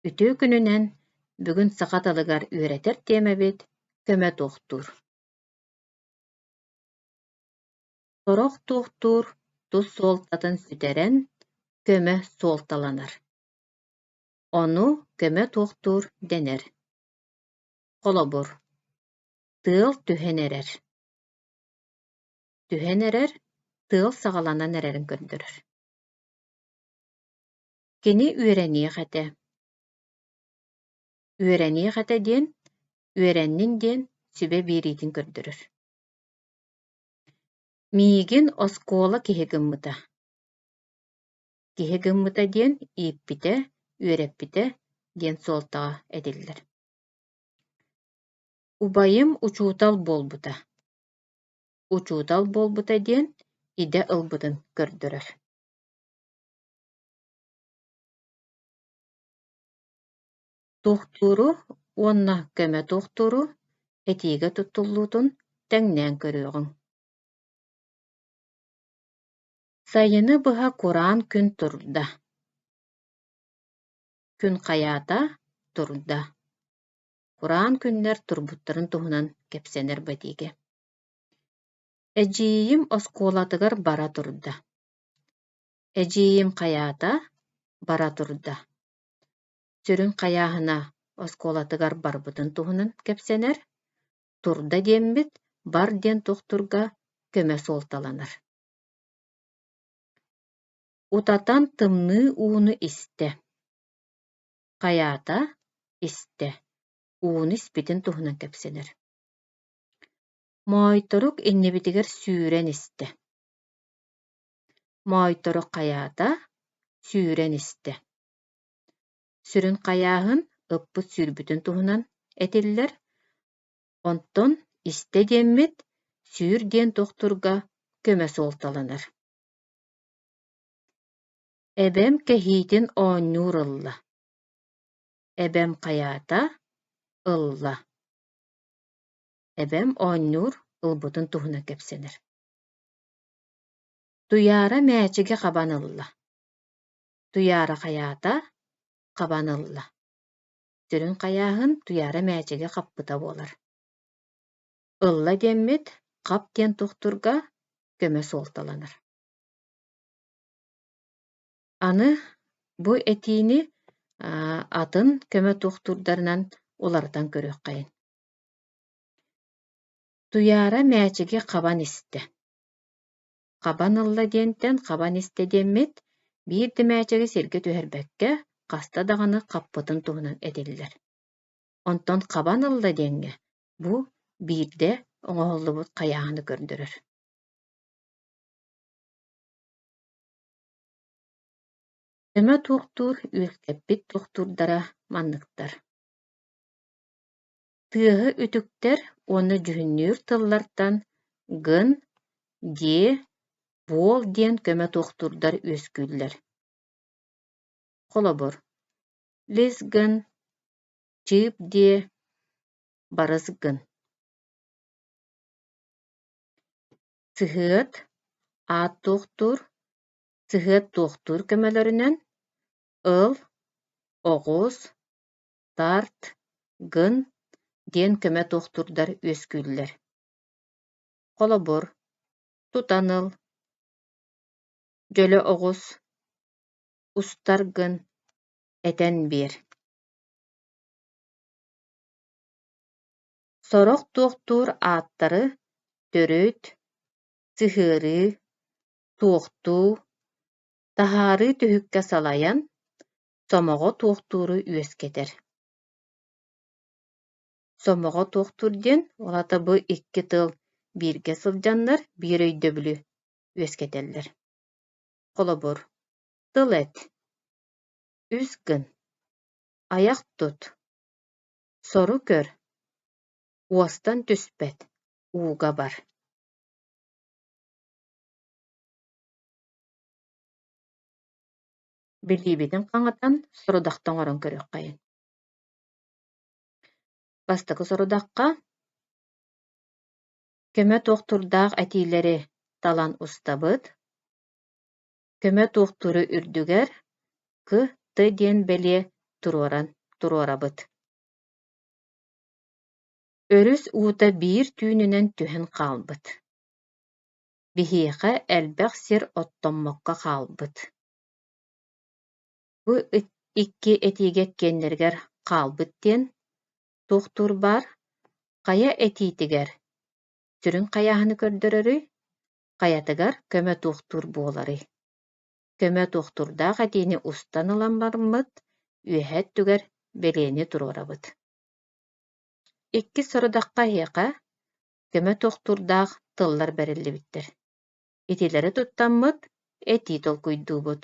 Ütü gününen бүгүn сакаталыгар үөретер тиэмэбит көмө туохтуур. Сорох туохтуур тус суолтатын сүтэрэн көмө суолталанар. Ону көмө туохтуур дэнэр. Холобур. Тыал түһэн эрэр. Түһэн эрэр тыал саҕаланан эрэрин көрдөрөр. Кини үөрэниэх этэ. Үөрэниэх этэ диэн үөрэннин диэн сүбэ биириитин көрдөрөр. Миигин оскуола киһи гыммыта. Киһи гыммыта диэн ииппитэ, үөрэппитэ диэн суолтаҕа этиллэр. Убайым учуутал буолбута. Учуутал буолбута диэн идэ ылбытын көрдөрөр. Туохтууру уонна көмө туохтууру этиигэ туттуллуутун тэҥнээн көрүөҕүҥ. Сайыны быһа кураан күн турда. Күн хайаата турда. Кураан күннэр турбуттарын туһунан кэпсэнэр батиигэ. Эдьиийим оскуолатыгар бара турда. Эдьиийим хайаата бара турда. Сүрүн хайааһына оскуолатыгар барбытын туһунан кэпсэнэр, турда диэммит бар диэн тухтурга көмө суолталанар. Утатан тымныы ууну истэ. Хайаата истэ. Ууну испитин туһунан кэпсэнэр. Моойторук иннибитигэр сүүрэн истэ. Моойторук хайаата сүүрэн истэ. Сүрүн хайааһын ыппыт сүүрбүтүн туһунан этиллэр, онтон истэ диэммит сүүр диэн тухтурга көмө суолталанар. Эбэм кэһиитин оонньуур ылла. Эбэм хайаата ылла. Эбэм оонньуур ылбытын туһунан кэпсэнэр. Туяара мээчигэ хабан ылла. Туяара хайаата хабан ылла. Сүрүн хайааһын туяара мээчигэ хаппыта буолар. Ылла диэммит хап диэн тухтурга көмө суолталанар. Аны бу этиини атын көмө тухтурдарынан улартан көрүөххайын. Туяара мээчигэ хабан истэ. Хабан ылла диэнтэн хабан истэ диэммит биирди мээчигэ сиргэ түһэрбэккэ хаста даҕаны хаппытын туһунан этиллэр. Онтон хабан ылла диэҥҥэ бу биирдэ оҥоһуллубут хайааһыны көрдөрөр. Көмө туохтуур үөскэппит туохтуурдара манныктар. Тыаһы үтүктэр уонна жүһүннүүр тыллартан гын, дьиэ, буол диэн көмө туохтуурдар үөскүүллэр. Холобур. Лис гын, чыып дьиэ, барыс гын. Сыһыат, аат туохтуур, сыһыат туохтуур көмөлөрүнэн ыл, оҕус, тарт, гын диэн көмө туохтуурдар үөскүүллэр. Холобур. Тутан ыл, дьөлө оҕус, устар гын, этэн биэр. Сорох туохтуур ааттары төрүт, сыһыарыы, туохтуу, таһаарыы түһүккэ салайан, сомоҕо туохтууру үөскэтэр. Сомоҕо туохтуур диэн улата бу икки тыл бииргэ сылдьаннар биир өйдөбүлү үөскэтэллэр. Холобур. Тыл эт, үс гын, аях тут, сору көр, уостан түспэт, ууга бар. Билиибитин хаҥатан сорудахтан орон көрүөххайын. Бастакы сорудахха көмө туохтурдаах этиилэри талан устабыт, көмө туохтуру үрдүгэр К. Т. диэн бэлиэ туруоран туруорабыт. Өрүс уута биир түүнүнэн түһэн хаалбыт. Биһиэхэ элбэх сир оттоммокко хаалбыт. Бу икки этиигэр киэннэригэр хаалбыт диэн тухтуур баар, хайа этиитигэр сүрүн хайааһыны көрдөрөрүй, хайатыгар көмө тухтуур буоларый. Көмө тухтурдаах этиини устан ылан барыммыт, үөһэт түгэр белиэни туруорабыт. Икки сорудахха иһиэхэ көмө тухтурдаах тыллар бэриллибиттэр. Итилэри туттаммыт, этии толкуйдуубут.